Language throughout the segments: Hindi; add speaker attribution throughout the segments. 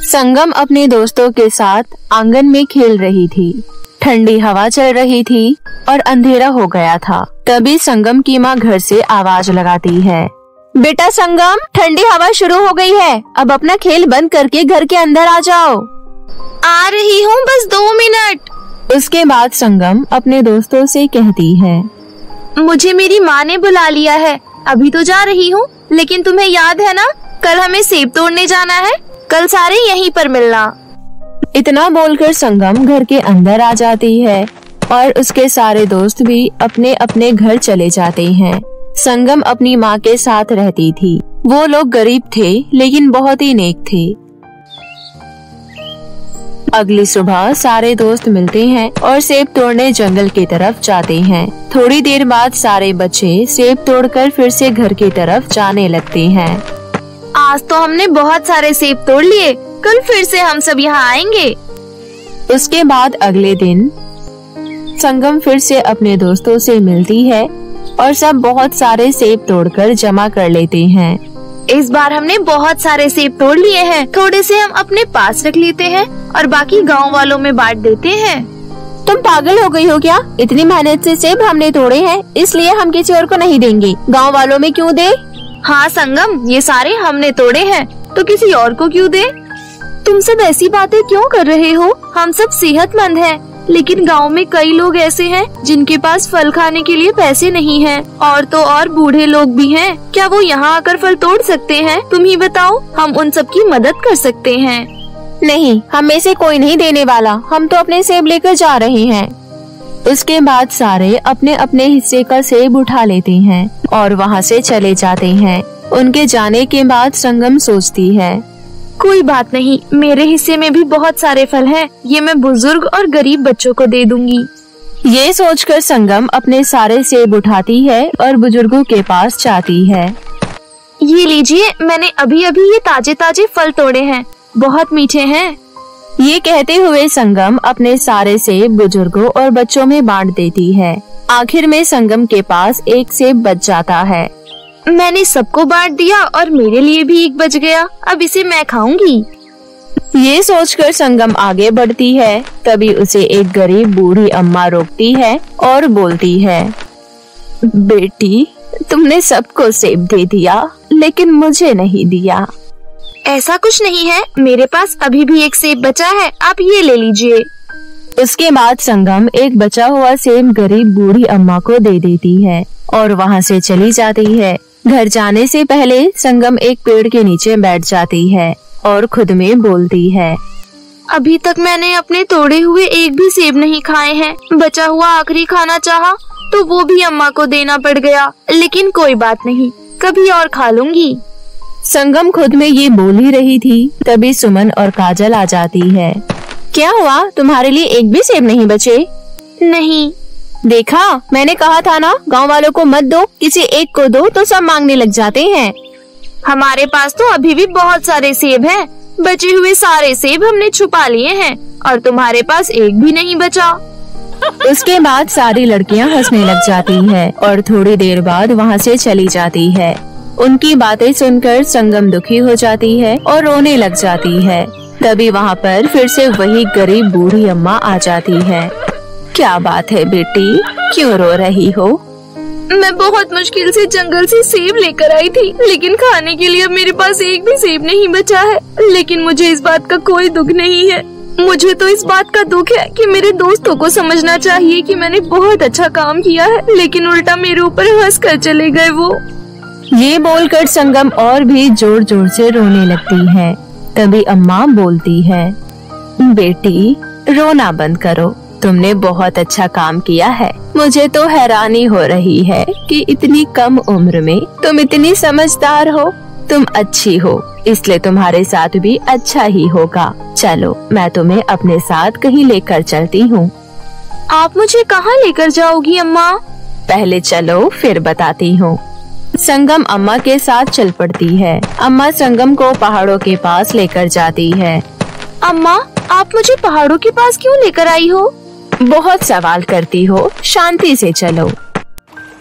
Speaker 1: संगम अपने दोस्तों के साथ आंगन में खेल रही थी। ठंडी हवा चल रही थी और अंधेरा हो गया था। तभी संगम की माँ घर से आवाज लगाती है, बेटा संगम, ठंडी हवा शुरू हो गई है, अब अपना खेल बंद करके घर के अंदर आ जाओ।
Speaker 2: आ रही हूँ, बस 2 मिनट।
Speaker 1: उसके बाद संगम अपने दोस्तों से कहती है,
Speaker 2: मुझे मेरी माँ ने बुला लिया है, अभी तो जा रही हूँ, लेकिन तुम्हें याद है ना, कल हमें सेब तोड़ने जाना है, कल सारे यहीं पर मिलना।
Speaker 1: इतना बोलकर संगम घर के अंदर आ जाती है और उसके सारे दोस्त भी अपने अपने घर चले जाते हैं। संगम अपनी माँ के साथ रहती थी। वो लोग गरीब थे लेकिन बहुत ही नेक थे। अगली सुबह सारे दोस्त मिलते हैं और सेब तोड़ने जंगल की तरफ जाते हैं। थोड़ी देर बाद सारे बच्चे सेब तोड़कर फिर से घर की तरफ जाने लगते हैं।
Speaker 2: आज तो हमने बहुत सारे सेब तोड़ लिए, कल फिर से हम सब यहाँ आएंगे।
Speaker 1: उसके बाद अगले दिन संगम फिर से अपने दोस्तों से मिलती है और सब बहुत सारे सेब तोड़कर जमा कर लेते हैं।
Speaker 2: इस बार हमने बहुत सारे सेब तोड़ लिए हैं, थोड़े से हम अपने पास रख लेते हैं और बाकी गांव वालों में बांट देते हैं।
Speaker 1: तुम पागल हो गई हो क्या? इतनी मेहनत से सेब हमने तोड़े हैं, इसलिए हम किसी और को नहीं देंगे, गांव वालों में क्यों दे?
Speaker 2: हाँ संगम, ये सारे हमने तोड़े हैं तो किसी और को क्यों दे? तुम सब ऐसी बातें क्यों कर रहे हो? हम सब सेहतमंद हैं, लेकिन गांव में कई लोग ऐसे हैं जिनके पास फल खाने के लिए पैसे नहीं हैं, और तो और बूढ़े लोग भी हैं। क्या वो यहाँ आकर फल तोड़ सकते हैं? तुम ही बताओ, हम उन सब की मदद कर सकते हैं।
Speaker 1: नहीं, हम में से कोई नहीं देने वाला, हम तो अपने सेब लेकर जा रहे हैं। उसके बाद सारे अपने अपने हिस्से का सेब उठा लेते हैं और वहाँ से चले जाते हैं। उनके जाने के बाद संगम सोचती है,
Speaker 2: कोई बात नहीं, मेरे हिस्से में भी बहुत सारे फल हैं, ये मैं बुजुर्ग और गरीब बच्चों को दे दूंगी।
Speaker 1: ये सोचकर संगम अपने सारे सेब उठाती है और बुजुर्गों के पास जाती है।
Speaker 2: ये लीजिए, मैंने अभी अभी ये ताजे ताजे फल तोड़े हैं, बहुत मीठे हैं।
Speaker 1: ये कहते हुए संगम अपने सारे सेब बुजुर्गों और बच्चों में बांट देती है। आखिर में संगम के पास एक सेब बच जाता है।
Speaker 2: मैंने सबको बांट दिया और मेरे लिए भी एक बच गया, अब इसे मैं खाऊंगी।
Speaker 1: ये सोचकर संगम आगे बढ़ती है। तभी उसे एक गरीब बूढ़ी अम्मा रोकती है और बोलती है, बेटी, तुमने सबको सेब दे दिया लेकिन मुझे नहीं दिया।
Speaker 2: ऐसा कुछ नहीं है, मेरे पास अभी भी एक सेब बचा है, आप ये ले लीजिए।
Speaker 1: उसके बाद संगम एक बचा हुआ सेब गरीब बूढ़ी अम्मा को दे देती है और वहाँ से चली जाती है। घर जाने से पहले संगम एक पेड़ के नीचे बैठ जाती है और खुद में बोलती है,
Speaker 2: अभी तक मैंने अपने तोड़े हुए एक भी सेब नहीं खाए हैं। बचा हुआ आखिरी खाना चाहा तो वो भी अम्मा को देना पड़ गया, लेकिन कोई बात नहीं, कभी और खा लूंगी।
Speaker 1: संगम खुद में ये बोल ही रही थी, तभी सुमन और काजल आ जाती है। क्या हुआ, तुम्हारे लिए एक भी सेब नहीं बचे?
Speaker 2: नहीं।
Speaker 1: देखा, मैंने कहा था ना, गांव वालों को मत दो, किसी एक को दो तो सब मांगने लग जाते हैं।
Speaker 2: हमारे पास तो अभी भी बहुत सारे सेब हैं, बचे हुए सारे सेब हमने छुपा लिए हैं और तुम्हारे पास एक भी नहीं बचा।
Speaker 1: उसके बाद सारी लड़कियां हंसने लग जाती है और थोड़ी देर बाद वहाँ से चली जाती है। उनकी बातें सुनकर संगम दुखी हो जाती है और रोने लग जाती है। तभी वहाँ पर फिर से वही गरीब बूढ़ी अम्मा आ जाती है। क्या बात है बेटी, क्यों रो रही हो?
Speaker 2: मैं बहुत मुश्किल से जंगल से सेब लेकर आई थी, लेकिन खाने के लिए अब मेरे पास एक भी सेब नहीं बचा है। लेकिन मुझे इस बात का कोई दुख नहीं है। मुझे तो इस बात का दुख है कि मेरे दोस्तों को समझना चाहिए कि मैंने बहुत अच्छा काम किया है, लेकिन उल्टा मेरे ऊपर हंस कर चले गए वो।
Speaker 1: ये बोलकर संगम और भी जोर जोर से रोने लगती है। तभी अम्मा बोलती है, बेटी, रोना बंद करो, तुमने बहुत अच्छा काम किया है। मुझे तो हैरानी हो रही है कि इतनी कम उम्र में तुम इतनी समझदार हो। तुम अच्छी हो, इसलिए तुम्हारे साथ भी अच्छा ही होगा। चलो, मैं तुम्हें अपने साथ कहीं लेकर चलती हूँ।
Speaker 2: आप मुझे कहाँ लेकर जाओगी अम्मा?
Speaker 1: पहले चलो, फिर बताती हूँ। संगम अम्मा के साथ चल पड़ती है। अम्मा संगम को पहाड़ों के पास लेकर जाती है।
Speaker 2: अम्मा, आप मुझे पहाड़ों के पास क्यों लेकर आई हो?
Speaker 1: बहुत सवाल करती हो, शांति से चलो।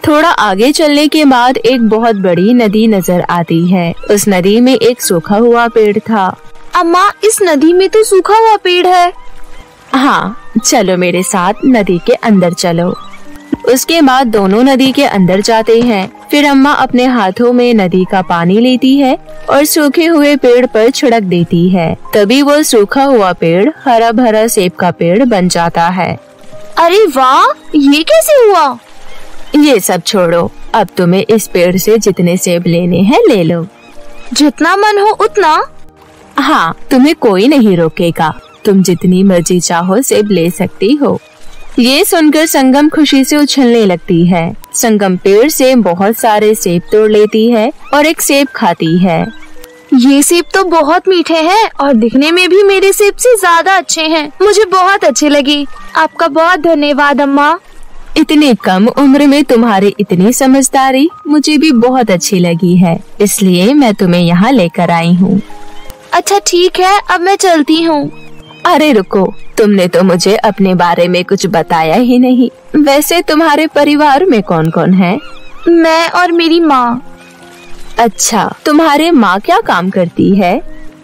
Speaker 1: थोड़ा आगे चलने के बाद एक बहुत बड़ी नदी नजर आती है। उस नदी में एक सूखा हुआ पेड़ था।
Speaker 2: अम्मा, इस नदी में तो सूखा हुआ पेड़ है।
Speaker 1: हाँ, चलो मेरे साथ नदी के अंदर चलो। उसके बाद दोनों नदी के अंदर जाते हैं। फिर अम्मा अपने हाथों में नदी का पानी लेती है और सूखे हुए पेड़ पर छिड़क देती है। तभी वो सूखा हुआ पेड़ हरा भरा सेब का पेड़ बन जाता है।
Speaker 2: अरे वाह, ये कैसे हुआ?
Speaker 1: ये सब छोड़ो, अब तुम्हें इस पेड़ से जितने सेब लेने हैं ले लो।
Speaker 2: जितना मन हो उतना?
Speaker 1: हाँ, तुम्हें कोई नहीं रोकेगा, तुम जितनी मर्जी चाहो सेब ले सकती हो। ये सुनकर संगम खुशी से उछलने लगती है। संगम पेड़ से बहुत सारे सेब तोड़ लेती है और एक सेब खाती है।
Speaker 2: ये सेब तो बहुत मीठे हैं और दिखने में भी मेरे सेब से ज्यादा अच्छे हैं। मुझे बहुत अच्छे लगे। आपका बहुत धन्यवाद अम्मा।
Speaker 1: इतनी कम उम्र में तुम्हारी इतनी समझदारी मुझे भी बहुत अच्छी लगी है, इसलिए मैं तुम्हें यहाँ लेकर आई हूँ।
Speaker 2: अच्छा ठीक है, अब मैं चलती हूँ।
Speaker 1: अरे रुको, तुमने तो मुझे अपने बारे में कुछ बताया ही नहीं। वैसे तुम्हारे परिवार में कौन कौन है?
Speaker 2: मैं और मेरी माँ।
Speaker 1: अच्छा, तुम्हारे माँ क्या काम करती है?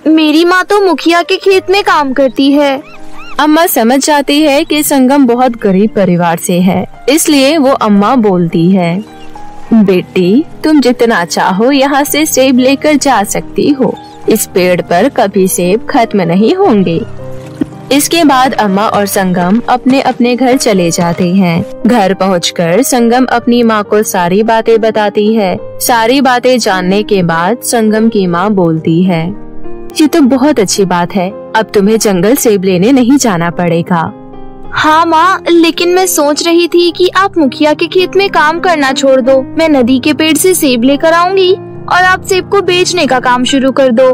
Speaker 2: मेरी माँ तो मुखिया के खेत में काम करती है।
Speaker 1: अम्मा समझ जाती है कि संगम बहुत गरीब परिवार से है, इसलिए वो अम्मा बोलती है, बेटी तुम जितना चाहो यहाँ से सेब लेकर जा सकती हो। इस पेड़ पर कभी सेब खत्म नहीं होंगे। इसके बाद अम्मा और संगम अपने अपने घर चले जाते हैं। घर पहुंचकर संगम अपनी माँ को सारी बातें बताती है। सारी बातें जानने के बाद संगम की माँ बोलती है, ये तो बहुत अच्छी बात है, अब तुम्हें जंगल सेब लेने नहीं जाना पड़ेगा।
Speaker 2: हाँ माँ, लेकिन मैं सोच रही थी कि आप मुखिया के खेत में काम करना छोड़ दो। मैं नदी के पेड़ से सेब लेकर आऊंगी और आप सेब को बेचने का काम शुरू कर दो।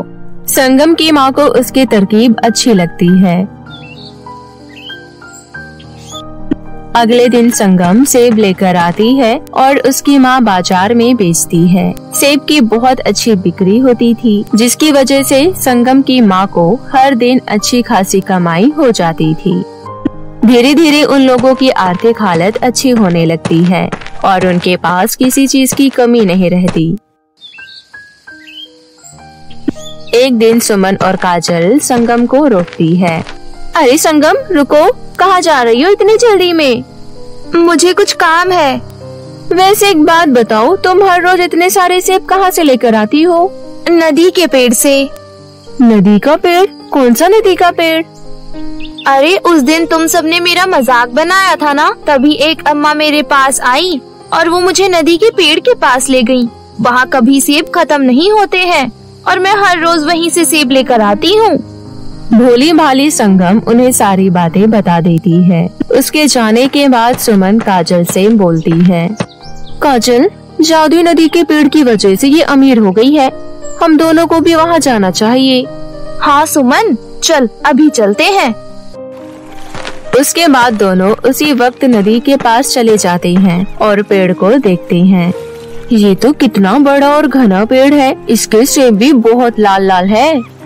Speaker 1: संगम की माँ को उसकी तरकीब अच्छी लगती है। अगले दिन संगम सेब लेकर आती है और उसकी माँ बाजार में बेचती है। सेब की बहुत अच्छी बिक्री होती थी, जिसकी वजह से संगम की माँ को हर दिन अच्छी खासी कमाई हो जाती थी। धीरे धीरे उन लोगों की आर्थिक हालत अच्छी होने लगती है और उनके पास किसी चीज की कमी नहीं रहती। एक दिन सुमन और काजल संगम को रोकती है।
Speaker 2: अरे संगम, रुको, कहाँ जा रही हो इतनी जल्दी में? मुझे कुछ काम है।
Speaker 1: वैसे एक बात बताओ, तुम हर रोज इतने सारे सेब कहाँ से लेकर आती हो?
Speaker 2: नदी के पेड़ से।
Speaker 1: नदी का पेड़? कौन सा नदी का पेड़?
Speaker 2: अरे उस दिन तुम सबने मेरा मजाक बनाया था ना, तभी एक अम्मा मेरे पास आई और वो मुझे नदी के पेड़ के पास ले गयी। वहाँ कभी सेब खत्म नहीं होते हैं और मैं हर रोज वहीं से सेब लेकर आती हूँ।
Speaker 1: भोली भाली संगम उन्हें सारी बातें बता देती है। उसके जाने के बाद सुमन काजल से बोलती है, काजल, जादुई नदी के पेड़ की वजह से ये अमीर हो गई है, हम दोनों को भी वहाँ जाना चाहिए।
Speaker 2: हाँ सुमन, चल अभी चलते हैं।
Speaker 1: उसके बाद दोनों उसी वक्त नदी के पास चले जाते हैं और पेड़ को देखते हैं। ये तो कितना बड़ा और घना पेड़ है, इसके सेब भी बहुत लाल लाल है।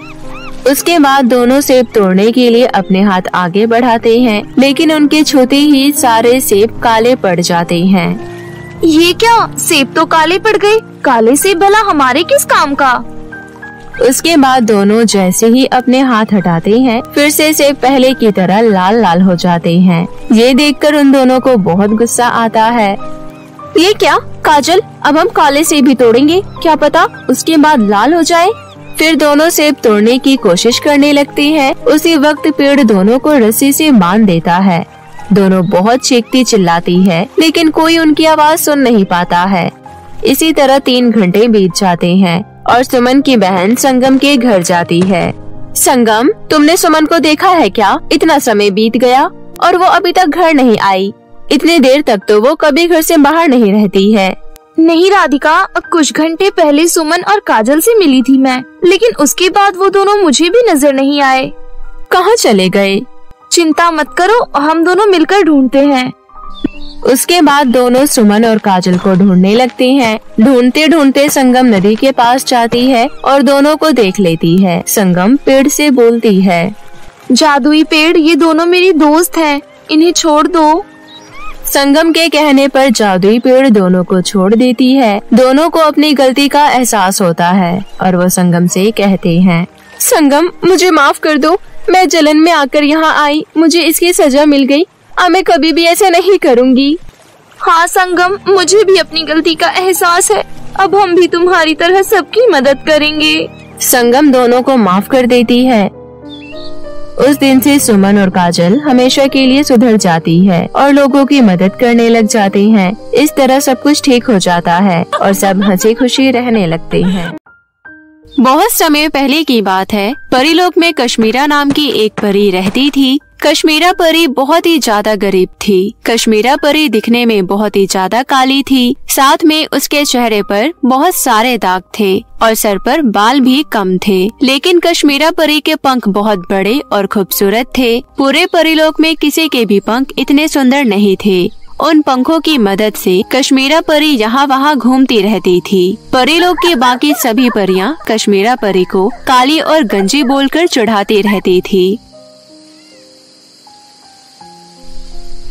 Speaker 1: उसके बाद दोनों सेब तोड़ने के लिए अपने हाथ आगे बढ़ाते हैं, लेकिन उनके छूते ही सारे सेब काले पड़ जाते हैं।
Speaker 2: ये क्या, सेब तो काले पड़ गए? काले सेब भला हमारे किस काम का?
Speaker 1: उसके बाद दोनों जैसे ही अपने हाथ हटाते हैं, फिर से सेब पहले की तरह लाल लाल हो जाते हैं। ये देखकर उन दोनों को बहुत गुस्सा आता है।
Speaker 2: ये क्या काजल, अब हम काले सेब भी तोड़ेंगे, क्या पता उसके बाद लाल हो जाए।
Speaker 1: फिर दोनों सेब तोड़ने की कोशिश करने लगते हैं। उसी वक्त पेड़ दोनों को रस्सी से बांध देता है। दोनों बहुत चीखती चिल्लाती है, लेकिन कोई उनकी आवाज सुन नहीं पाता है। इसी तरह 3 घंटे बीत जाते हैं और सुमन की बहन संगम के घर जाती है। संगम, तुमने सुमन को देखा है क्या? इतना समय बीत गया और वो अभी तक घर नहीं आई। इतनी देर तक तो वो कभी घर से बाहर नहीं रहती है।
Speaker 2: नहीं राधिका, कुछ घंटे पहले सुमन और काजल से मिली थी मैं, लेकिन उसके बाद वो दोनों मुझे भी नजर नहीं आए।
Speaker 1: कहाँ चले गए?
Speaker 2: चिंता मत करो, हम दोनों मिलकर ढूंढते हैं।
Speaker 1: उसके बाद दोनों सुमन और काजल को ढूंढने लगते हैं। ढूंढते ढूंढते संगम नदी के पास जाती है और दोनों को देख लेती है। संगम पेड़ से बोलती है,
Speaker 2: जादुई पेड़, ये दोनों मेरी दोस्त हैं, इन्हें छोड़ दो।
Speaker 1: संगम के कहने पर जादुई पेड़ दोनों को छोड़ देती है। दोनों को अपनी गलती का एहसास होता है और वो संगम से कहते हैं, संगम, मुझे माफ कर दो। मैं जलन में आकर यहाँ आई, मुझे इसकी सजा मिल गई। अब मैं कभी भी ऐसा नहीं करूँगी।
Speaker 2: हाँ संगम, मुझे भी अपनी गलती का एहसास है। अब हम भी तुम्हारी तरह सबकी मदद करेंगे।
Speaker 1: संगम दोनों को माफ कर देती है। उस दिन से सुमन और काजल हमेशा के लिए सुधर जाती है और लोगों की मदद करने लग जाती हैं। इस तरह सब कुछ ठीक हो जाता है और सब हंसी खुशी रहने लगते हैं। बहुत समय पहले की बात है। परीलोक में कश्मीरा नाम की एक परी रहती थी। कश्मीरा परी बहुत ही ज्यादा गरीब थी। कश्मीरा परी दिखने में बहुत ही ज्यादा काली थी। साथ में उसके चेहरे पर बहुत सारे दाग थे और सर पर बाल भी कम थे। लेकिन कश्मीरा परी के पंख बहुत बड़े और खूबसूरत थे। पूरे परीलोक में किसी के भी पंख इतने सुंदर नहीं थे। उन पंखों की मदद से कश्मीरा परी यहाँ वहाँ घूमती रहती थी। परीलोक की बाकी सभी परियां कश्मीरा परी को काली और गंजी बोलकर चिढ़ाती रहती थी।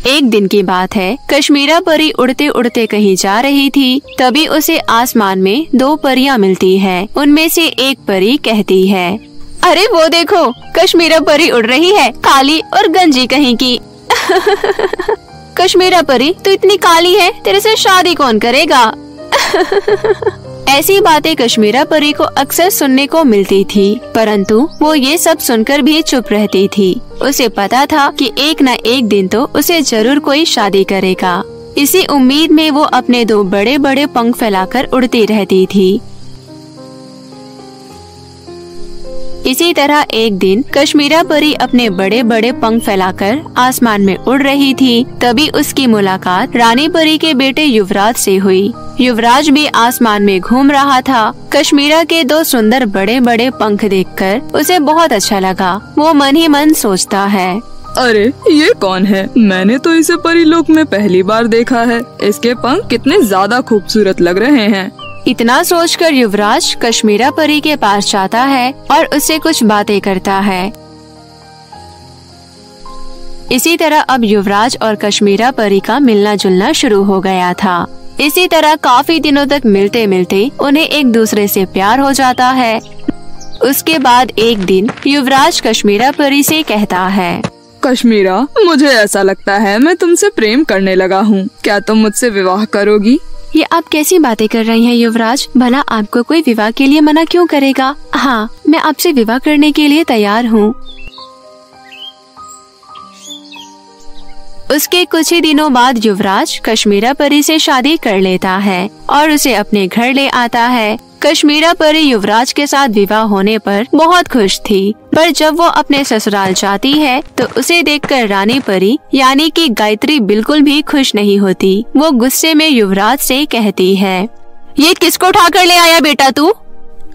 Speaker 1: एक दिन की बात है। कश्मीरा परी उड़ते उड़ते कहीं जा रही थी। तभी उसे आसमान में दो परियां मिलती है। उनमें से एक परी कहती है, अरे वो देखो, कश्मीरा परी उड़ रही है, काली और गंजी कहीं की। कश्मीरा परी, तू इतनी काली है, तेरे से शादी कौन करेगा? ऐसी बातें कश्मीरा परी को अक्सर सुनने को मिलती थी, परंतु वो ये सब सुनकर भी चुप रहती थी। उसे पता था कि एक न एक दिन तो उसे जरूर कोई शादी करेगा। इसी उम्मीद में वो अपने दो बड़े बड़े पंख फैलाकर उड़ती रहती थी। इसी तरह एक दिन कश्मीरा परी अपने बड़े बड़े पंख फैलाकर आसमान में उड़ रही थी। तभी उसकी मुलाकात रानी परी के बेटे युवराज से हुई। युवराज भी आसमान में घूम रहा था। कश्मीरा के दो सुंदर बड़े बड़े पंख देखकर उसे बहुत अच्छा लगा। वो मन ही मन सोचता है,
Speaker 3: अरे ये कौन है? मैंने तो इसे परीलोक में पहली बार देखा है। इसके पंख कितने ज्यादा खूबसूरत लग रहे हैं।
Speaker 1: इतना सोचकर युवराज कश्मीरा परी के पास जाता है और उससे कुछ बातें करता है। इसी तरह अब युवराज और कश्मीरा परी का मिलना जुलना शुरू हो गया था। इसी तरह काफी दिनों तक मिलते मिलते उन्हें एक दूसरे से प्यार हो जाता है। उसके बाद एक दिन युवराज कश्मीरा परी से कहता है,
Speaker 3: कश्मीरा, मुझे ऐसा लगता है मैं तुमसे प्रेम करने लगा हूँ। क्या तुम मुझसे विवाह करोगी?
Speaker 1: ये आप कैसी बातें कर रही हैं युवराज? भला आपको कोई विवाह के लिए मना क्यों करेगा? हाँ, मैं आपसे विवाह करने के लिए तैयार हूँ। उसके कुछ ही दिनों बाद युवराज कश्मीरा परी से शादी कर लेता है और उसे अपने घर ले आता है। कश्मीरा परी युवराज के साथ विवाह होने पर बहुत खुश थी, पर जब वो अपने ससुराल जाती है तो उसे देखकर रानी परी यानी कि गायत्री बिल्कुल भी खुश नहीं होती। वो गुस्से में युवराज से कहती है, ये किसको उठा कर ले आया बेटा तू?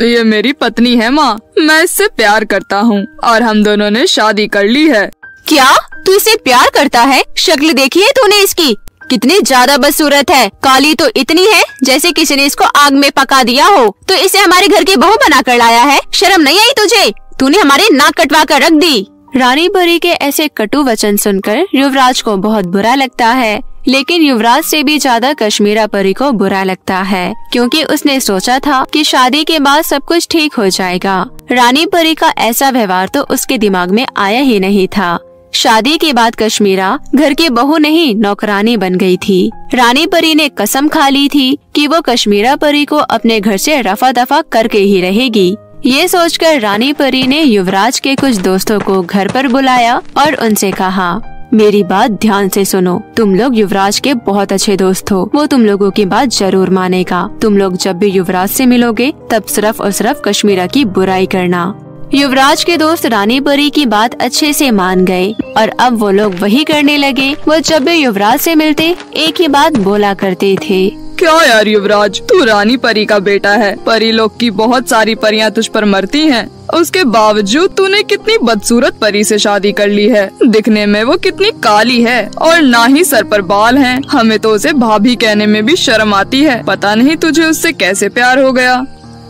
Speaker 3: ये मेरी पत्नी है माँ। मैं इससे प्यार करता हूँ और हम दोनों ने शादी कर ली है।
Speaker 1: क्या तू इसे प्यार करता है? शक्ल देखी है तूने इसकी? कितनी ज्यादा बदसूरत है। काली तो इतनी है जैसे किसी ने इसको आग में पका दिया हो। तो इसे हमारे घर की बहू बना कर लाया है। शर्म नहीं आई तुझे? तूने हमारे नाक कटवा कर रख दी। रानी परी के ऐसे कटु वचन सुनकर युवराज को बहुत बुरा लगता है, लेकिन युवराज से भी ज्यादा कश्मीरा परी को बुरा लगता है, क्योंकि उसने सोचा था कि शादी के बाद सब कुछ ठीक हो जाएगा। रानी परी का ऐसा व्यवहार तो उसके दिमाग में आया ही नहीं था। शादी के बाद कश्मीरा घर की बहू नहीं नौकरानी बन गई थी। रानी परी ने कसम खा ली थी कि वो कश्मीरा परी को अपने घर से रफा दफा करके ही रहेगी। ये सोचकर रानी परी ने युवराज के कुछ दोस्तों को घर पर बुलाया और उनसे कहा, मेरी बात ध्यान से सुनो। तुम लोग युवराज के बहुत अच्छे दोस्त हो। वो तुम लोगों की बात जरूर मानेगा। तुम लोग जब भी युवराज से मिलोगे तब सिर्फ और सिर्फ कश्मीरा की बुराई करना। युवराज के दोस्त रानी परी की बात अच्छे से मान गए और अब वो लोग वही करने लगे। वो जब भी युवराज से मिलते एक ही बात बोला करते थे,
Speaker 3: क्या यार युवराज, तू रानी परी का बेटा है। परीलोक की बहुत सारी परियां तुझ पर मरती हैं। उसके बावजूद तूने कितनी बदसूरत परी से शादी कर ली है। दिखने में वो कितनी काली है और ना ही सर पर बाल हैं। हमें तो उसे भाभी कहने में भी शर्म आती है। पता नहीं तुझे उससे कैसे प्यार हो गया।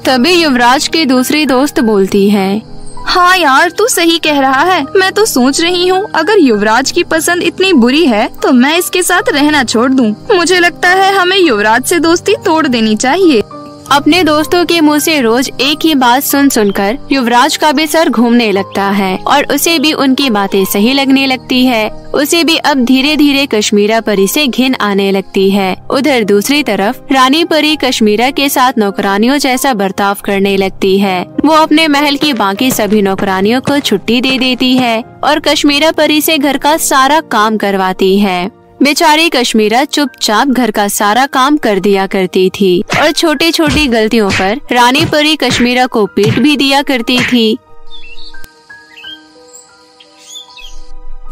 Speaker 1: तभी युवराज की दूसरी दोस्त बोलती है,
Speaker 2: हाँ यार, तू सही कह रहा है। मैं तो सोच रही हूँ अगर युवराज की पसंद इतनी बुरी है तो मैं इसके साथ रहना छोड़ दूँ। मुझे लगता है हमें युवराज से दोस्ती तोड़ देनी चाहिए।
Speaker 1: अपने दोस्तों के मुंह से रोज एक ही बात सुन सुनकर युवराज का भी सर घूमने लगता है और उसे भी उनकी बातें सही लगने लगती है। उसे भी अब धीरे धीरे कश्मीरा परी से घिन आने लगती है। उधर दूसरी तरफ रानी परी कश्मीरा के साथ नौकरानियों जैसा बर्ताव करने लगती है। वो अपने महल की बाकी सभी नौकरानियों को छुट्टी दे देती है और कश्मीरा परी से घर का सारा काम करवाती है। बेचारी कश्मीरा चुपचाप घर का सारा काम कर दिया करती थी और छोटी छोटी गलतियों पर रानी परी कश्मीरा को पीट भी दिया करती थी।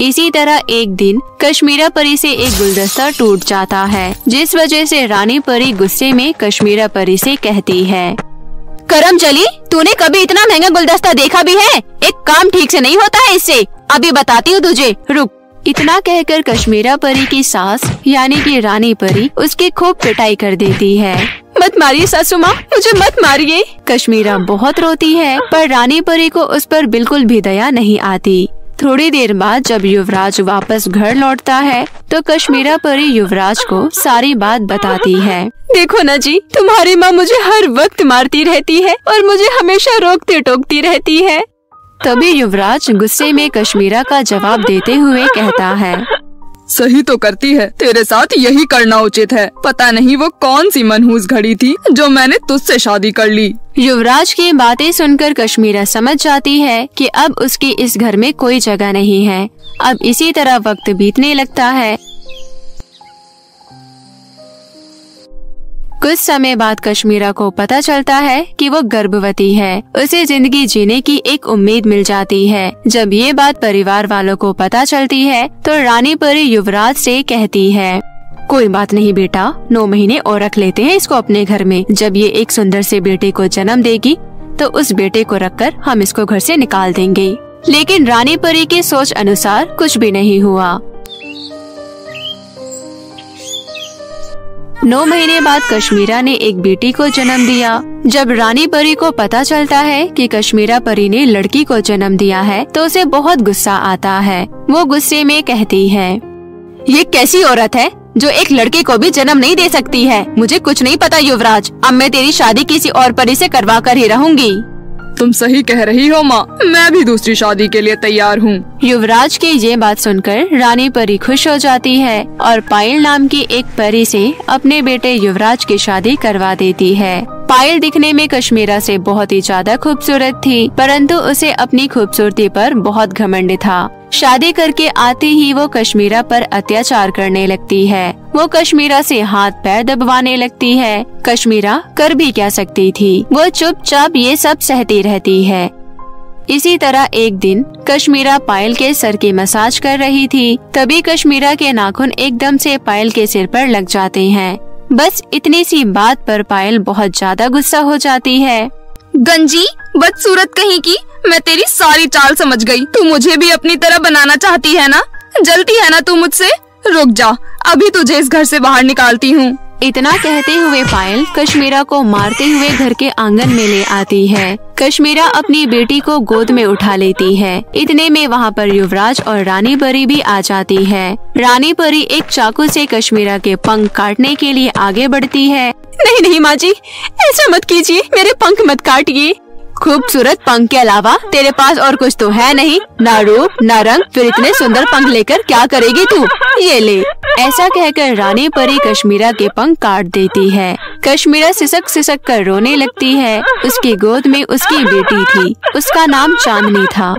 Speaker 1: इसी तरह एक दिन कश्मीरा परी से एक गुलदस्ता टूट जाता है, जिस वजह से रानी परी गुस्से में कश्मीरा परी से कहती है, करमचली, तूने कभी इतना महंगा गुलदस्ता देखा भी है? एक काम ठीक से नहीं होता है इससे। अभी बताती हूँ तुझे, रुक। इतना कहकर कश्मीरा परी की सास यानी कि रानी परी उसकी खूब पिटाई कर देती है। मत मारिए सासू माँ, मुझे मत मारिए। कश्मीरा बहुत रोती है पर रानी परी को उस पर बिल्कुल भी दया नहीं आती। थोड़ी देर बाद जब युवराज वापस घर लौटता है तो कश्मीरा परी युवराज को सारी बात बताती है। देखो ना जी, तुम्हारी माँ मुझे हर वक्त मारती रहती है और मुझे हमेशा रोकती टोकती रहती है। तभी युवराज गुस्से में कश्मीरा का जवाब देते हुए कहता है,
Speaker 3: सही तो करती है, तेरे साथ यही करना उचित है। पता नहीं वो कौन सी मनहूस घड़ी थी जो मैंने तुझसे शादी कर ली।
Speaker 1: युवराज की बातें सुनकर कश्मीरा समझ जाती है कि अब उसकी इस घर में कोई जगह नहीं है। अब इसी तरह वक्त बीतने लगता है। कुछ समय बाद कश्मीरा को पता चलता है कि वो गर्भवती है। उसे जिंदगी जीने की एक उम्मीद मिल जाती है। जब ये बात परिवार वालों को पता चलती है तो रानी परी युवराज से कहती है, कोई बात नहीं बेटा, 9 महीने और रख लेते हैं इसको अपने घर में। जब ये एक सुंदर से बेटे को जन्म देगी तो उस बेटे को रखकर हम इसको घर से निकाल देंगे। लेकिन रानी परी की सोच अनुसार कुछ भी नहीं हुआ। 9 महीने बाद कश्मीरा ने एक बेटी को जन्म दिया। जब रानी परी को पता चलता है कि कश्मीरा परी ने लड़की को जन्म दिया है तो उसे बहुत गुस्सा आता है। वो गुस्से में कहती है, ये कैसी औरत है जो एक लड़के को भी जन्म नहीं दे सकती है। मुझे कुछ नहीं पता युवराज, अब मैं तेरी शादी किसी और परी से करवा कर ही रहूंगी।
Speaker 3: तुम सही कह रही हो माँ, मैं भी दूसरी शादी के लिए तैयार हूँ।
Speaker 1: युवराज की ये बात सुनकर रानी परी खुश हो जाती है और पायल नाम की एक परी से अपने बेटे युवराज की शादी करवा देती है। पायल दिखने में कश्मीरा से बहुत ही ज्यादा खूबसूरत थी, परंतु उसे अपनी खूबसूरती पर बहुत घमंड था। शादी करके आते ही वो कश्मीरा पर अत्याचार करने लगती है। वो कश्मीरा से हाथ पैर दबवाने लगती है। कश्मीरा कर भी क्या सकती थी, वो चुपचाप ये सब सहती रहती है। इसी तरह एक दिन कश्मीरा पायल के सर की मसाज कर रही थी। तभी कश्मीरा के नाखून एकदम से पायल के सिर पर लग जाते हैं। बस इतनी सी बात पर पायल बहुत ज्यादा गुस्सा हो जाती है।
Speaker 2: गंजी, बदसूरत कहीं की, मैं तेरी सारी चाल समझ गई। तू मुझे भी अपनी तरह बनाना चाहती है ना? जलती है ना तू मुझसे? रुक जा, अभी तुझे इस घर से बाहर निकालती हूँ।
Speaker 1: इतना कहते हुए पायल कश्मीरा को मारते हुए घर के आंगन में ले आती है। कश्मीरा अपनी बेटी को गोद में उठा लेती है। इतने में वहाँ पर युवराज और रानी परी भी आ जाती है। रानी परी एक चाकू से कश्मीरा के पंख काटने के लिए आगे बढ़ती है। नहीं नहीं माँ जी, ऐसा मत कीजिए, मेरे पंख मत काटिए। खूबसूरत पंख के अलावा तेरे पास और कुछ तो है नहीं, ना रूप ना रंग, फिर इतने सुंदर पंख लेकर क्या करेगी तू? ये ले। ऐसा कहकर रानी परी कश्मीरा के पंख काट देती है। कश्मीरा सिसक सिसक कर रोने लगती है। उसकी गोद में उसकी बेटी थी, उसका नाम चांदनी था।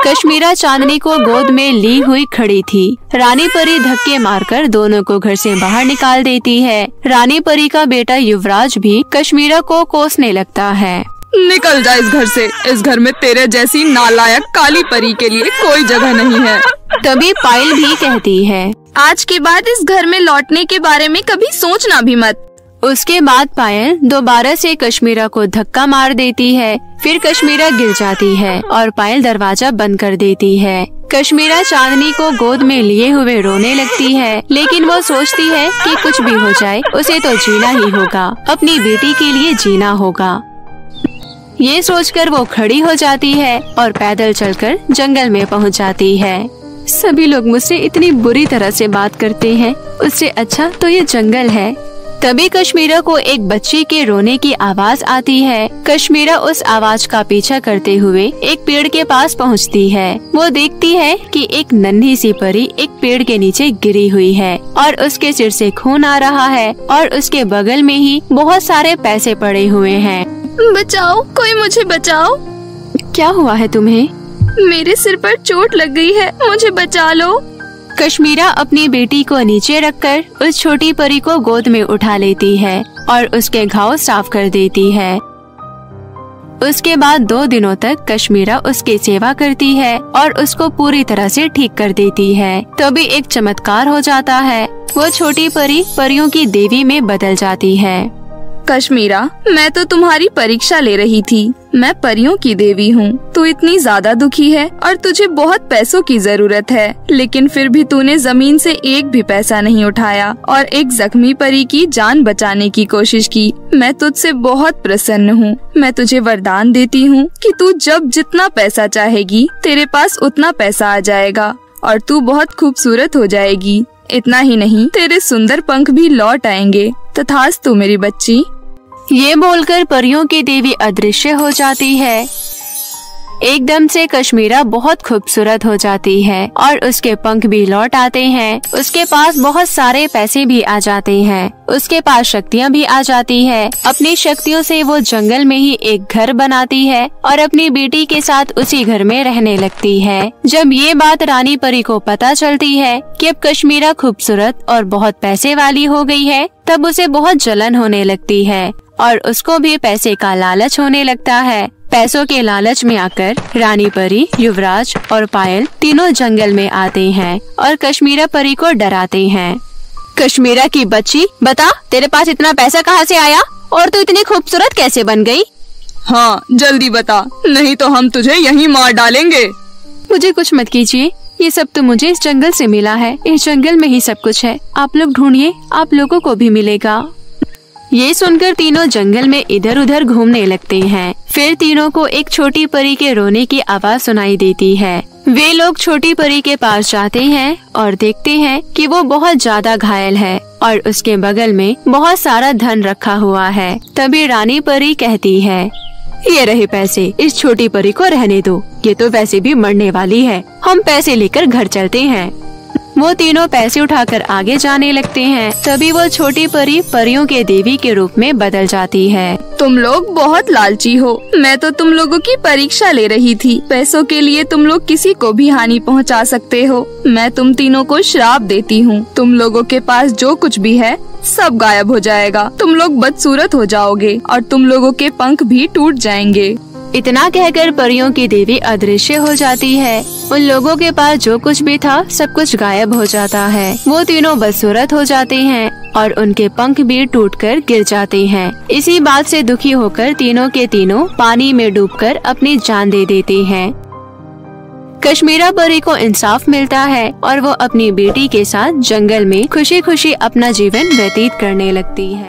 Speaker 1: कश्मीरा चांदनी को गोद में ली हुई खड़ी थी। रानी परी धक्के मारकर दोनों को घर से बाहर निकाल देती है। रानी परी का बेटा युवराज भी कश्मीरा को कोसने लगता है।
Speaker 3: निकल जा इस घर से, इस घर में तेरे जैसी नालायक काली परी के लिए कोई जगह नहीं है।
Speaker 1: तभी पायल भी कहती है,
Speaker 2: आज के बाद इस घर में लौटने के बारे में कभी सोचना भी मत।
Speaker 1: उसके बाद पायल दोबारा से कश्मीरा को धक्का मार देती है। फिर कश्मीरा गिर जाती है और पायल दरवाजा बंद कर देती है। कश्मीरा चांदनी को गोद में लिए हुए रोने लगती है, लेकिन वो सोचती है कि कुछ भी हो जाए उसे तो जीना ही होगा, अपनी बेटी के लिए जीना होगा। ये सोचकर वो खड़ी हो जाती है और पैदल चलकर जंगल में पहुंच जाती है। सभी लोग मुझसे इतनी बुरी तरह से बात करते हैं, उससे अच्छा तो ये जंगल है। तभी कश्मीरा को एक बच्चे के रोने की आवाज आती है। कश्मीरा उस आवाज का पीछा करते हुए एक पेड़ के पास पहुंचती है। वो देखती है कि एक नन्ही सी परी एक पेड़ के नीचे गिरी हुई है और उसके सिर से खून आ रहा है और उसके बगल में ही बहुत सारे पैसे पड़े हुए हैं।
Speaker 2: बचाओ, कोई मुझे बचाओ।
Speaker 1: क्या हुआ है तुम्हें?
Speaker 2: मेरे सिर पर चोट लग गई है, मुझे बचा लो।
Speaker 1: कश्मीरा अपनी बेटी को नीचे रखकर उस छोटी परी को गोद में उठा लेती है और उसके घाव साफ कर देती है। उसके बाद 2 दिनों तक कश्मीरा उसकी सेवा करती है और उसको पूरी तरह से ठीक कर देती है। तभी एक चमत्कार हो जाता है। वो छोटी परी परियों की देवी में बदल जाती है।
Speaker 3: कश्मीरा, मैं तो तुम्हारी परीक्षा ले रही थी। मैं परियों की देवी हूँ। तू इतनी ज्यादा दुखी है और तुझे बहुत पैसों की जरूरत है, लेकिन फिर भी तूने जमीन से एक भी पैसा नहीं उठाया और एक जख्मी परी की जान बचाने की कोशिश की। मैं तुझसे बहुत प्रसन्न हूँ। मैं तुझे वरदान देती हूँ कि तू जब जितना पैसा चाहेगी तेरे पास उतना पैसा आ जाएगा और तू बहुत खूबसूरत हो जाएगी। इतना ही नहीं, तेरे सुंदर पंख भी लौट आएंगे। तथास्तु मेरी बच्ची।
Speaker 1: ये बोलकर परियों की देवी अदृश्य हो जाती है। एकदम से कश्मीरा बहुत खूबसूरत हो जाती है और उसके पंख भी लौट आते हैं। उसके पास बहुत सारे पैसे भी आ जाते हैं। उसके पास शक्तियाँ भी आ जाती है। अपनी शक्तियों से वो जंगल में ही एक घर बनाती है और अपनी बेटी के साथ उसी घर में रहने लगती है। जब ये बात रानी परी को पता चलती है कि अब कश्मीरा खूबसूरत और बहुत पैसे वाली हो गई है, तब उसे बहुत जलन होने लगती है और उसको भी पैसे का लालच होने लगता है। पैसों के लालच में आकर रानी परी, युवराज और पायल तीनों जंगल में आते हैं और कश्मीरा परी को डराते हैं। कश्मीरा की बच्ची, बता तेरे पास इतना पैसा कहाँ से आया और तू इतनी खूबसूरत कैसे बन गई?
Speaker 3: हाँ, जल्दी बता, नहीं तो हम तुझे यहीं मार डालेंगे।
Speaker 1: मुझे कुछ मत कीजिए, ये सब तो मुझे इस जंगल से मिला है। इस जंगल में ही सब कुछ है। आप लोग ढूंढिए, आप लोगों को भी मिलेगा। ये सुनकर तीनों जंगल में इधर उधर घूमने लगते हैं। फिर तीनों को एक छोटी परी के रोने की आवाज सुनाई देती है। वे लोग छोटी परी के पास जाते हैं और देखते हैं कि वो बहुत ज्यादा घायल है और उसके बगल में बहुत सारा धन रखा हुआ है। तभी रानी परी कहती है, ये रहे पैसे, इस छोटी परी को रहने दो, ये तो वैसे भी मरने वाली है। हम पैसे लेकर घर चलते हैं। वो तीनों पैसे उठाकर आगे जाने लगते हैं। तभी वो छोटी परी परियों के देवी के रूप में बदल जाती है।
Speaker 3: तुम लोग बहुत लालची हो। मैं तो तुम लोगों की परीक्षा ले रही थी। पैसों के लिए तुम लोग किसी को भी हानि पहुंचा सकते हो। मैं तुम तीनों को श्राप देती हूँ। तुम लोगों के पास जो कुछ भी है सब गायब हो जाएगा। तुम लोग बदसूरत हो जाओगे और तुम लोगों के पंख भी टूट जाएंगे।
Speaker 1: इतना कहकर परियों की देवी अदृश्य हो जाती है। उन लोगों के पास जो कुछ भी था सब कुछ गायब हो जाता है। वो तीनों बदसूरत हो जाते हैं और उनके पंख भी टूटकर गिर जाते हैं। इसी बात से दुखी होकर तीनों के तीनों पानी में डूबकर अपनी जान दे देते हैं। कश्मीरा परी को इंसाफ मिलता है और वो अपनी बेटी के साथ जंगल में खुशी खुशी अपना जीवन व्यतीत करने लगती है।